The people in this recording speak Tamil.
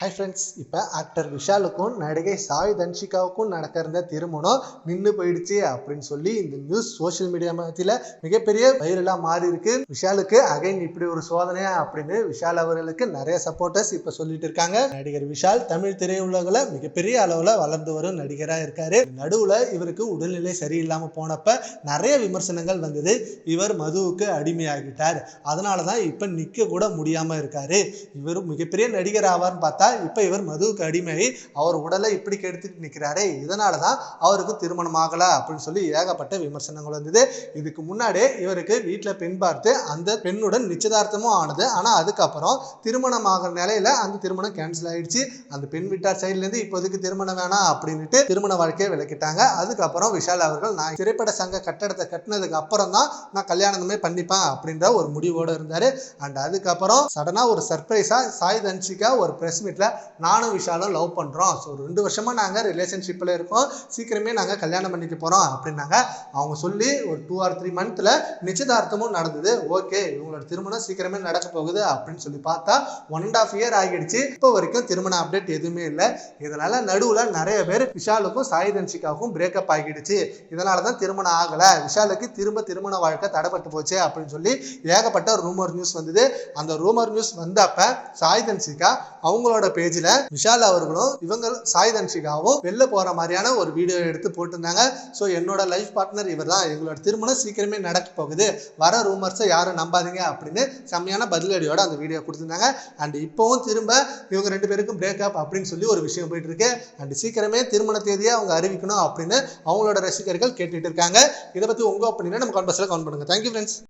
ஹாய் ஃப்ரெண்ட்ஸ், இப்போ ஆக்டர் விஷாலுக்கும் நடிகை சாய் தன்ஷிகாவுக்கும் நடக்கிற திருமணம் நின்று போயிடுச்சு அப்படின்னு சொல்லி இந்த நியூஸ் சோசியல் மீடியா மத்தியில் மிகப்பெரிய வைரலாக மாறி இருக்கு. விஷாலுக்கு அகைன் இப்படி ஒரு சோதனையா அப்படின்னு விஷால் அவர்களுக்கு நிறைய சப்போர்ட்டர்ஸ் இப்போ சொல்லிட்டு இருக்காங்க. நடிகர் விஷால் தமிழ் திரையுலகில் மிகப்பெரிய அளவில் வளர்ந்து வரும் நடிகராக இருக்காரு. நடுவில் இவருக்கு உடல்நிலை சரியில்லாமல் போனப்ப நிறைய விமர்சனங்கள் வந்தது. இவர் மதுவுக்கு அடிமையாகிட்டார், அதனால தான் இப்போ நிற்க கூட முடியாமல் இருக்காரு. இவர் மிகப்பெரிய நடிகர் ஆவார்னு பார்த்தா இப்ப இவர் மதுவுக்கு அடிமையாகி அவர் உடலை இப்படி கெடுத்துட்டு நிற்கிறாரே, இதனாலதான் அவருக்கு திருமணம் ஆகல அப்படின்னு சொல்லி ஏகப்பட்ட விமர்சனங்கள் வந்தது. இதுக்கு முன்னாடி இவருக்கு வீட்டுல பெண் பார்த்து அந்த பெண்ணுடன் நிச்சயதார்த்தமும் ஆனது. ஆனா அதுக்கப்புறம் திருமணம் ஆகிற நிலையில அந்த திருமணம் கேன்சல் ஆயிடுச்சு. அந்த பெண் வீட்டார் சைட்ல இருந்து இப்போதைக்கு திருமணம் வேணாம் அப்படின்ட்டு திருமண வாழ்க்கையை விளக்கிட்டாங்க. அதுக்கப்புறம் விஷால் அவர்கள் நான் திரைப்பட சங்க கட்டடத்தை கட்டினதுக்கு அப்புறம் தான் நான் கல்யாணமே பண்ணிப்பேன் அப்படின்ற ஒரு முடிவோடு இருந்தாரு. அண்ட் அதுக்கப்புறம் சடனா ஒரு சர்ப்ரைஸா சாய் தன்ஷிகா ஒரு பிரஸ் மீட்ல நானும் விஷாலும் லவ் பண்றோம், ஸோ 2 வருஷமா நாங்க ரிலேஷன்ஷிப்ல இருக்கோம், சீக்கிரமே நாங்க கல்யாணம் பண்ணிக்க போறோம் அப்படின்னாங்க. அவங்க சொல்லி ஒரு 2 or 3 மந்த்ல நிச்சயதார்த்தமும் நடந்தது. ஓகே, இவங்களோட திருமணம் சீக்கிரமே நடக்க போகுது அப்படின்னு சொல்லி பார்த்தா 1.5 year ஆகிடுச்சு. இப்போ வரைக்கும் திருமண அப்டேட் எதுவுமே இல்லை. இதனால நடுவுல நிறைய பேர் விஷாலுக்கும் சாய் தன்ஷிகாவுக்கும் பிரேக்கப் ஆகிடுச்சு, இதனாலதான் திருமணம் ஆகல, விஷாலுக்கு திருமண வாழ்க்கை தடைப்பட்டு போச்சு அப்படின்னு சொல்லி ஏகப்பட்ட ரூமர் நியூஸ் வந்தது. அந்த ரூமர் நியூஸ் வந்தப்ப சாய் தன்ஷிகா அவங்களோட பேஜ்ல விஷால் அவர்களும் இவங்க சாய் தன்ஷிகாவும் வெளில போற மாதிரியான ஒரு வீடியோ எடுத்து போட்டிருந்தாங்க. ஸோ என்னோட லைஃப் பார்ட்னர் இவர் தான், எங்களோட திருமணம் சீக்கிரமே நடக்க போகுது, வர ரூமர்ஸை யாரும் நம்பாதீங்க அப்படின்னு செம்மையான பதிலடியோட அந்த வீடியோ கொடுத்திருந்தாங்க. அண்ட் இப்பவும் திரும்ப இவங்க 2 பேருக்கும் பிரேக்கப் அப்படின்னு சொல்லி ஒரு விஷயம் போயிட்டு இருக்கு. அண்ட் சீக்கிரமே திருமண தேதியை அவங்க அறிவிக்கணும் அப்படின்னு அவங்களோட ரசிகர்கள் கேட்டுட்டு இருக்காங்க. இதை பத்தி உங்க ஒப்பீனியனை நம்ம கமெண்ட் பாக்ஸ்ல கமெண்ட் பண்ணுங்க. Thank you friends.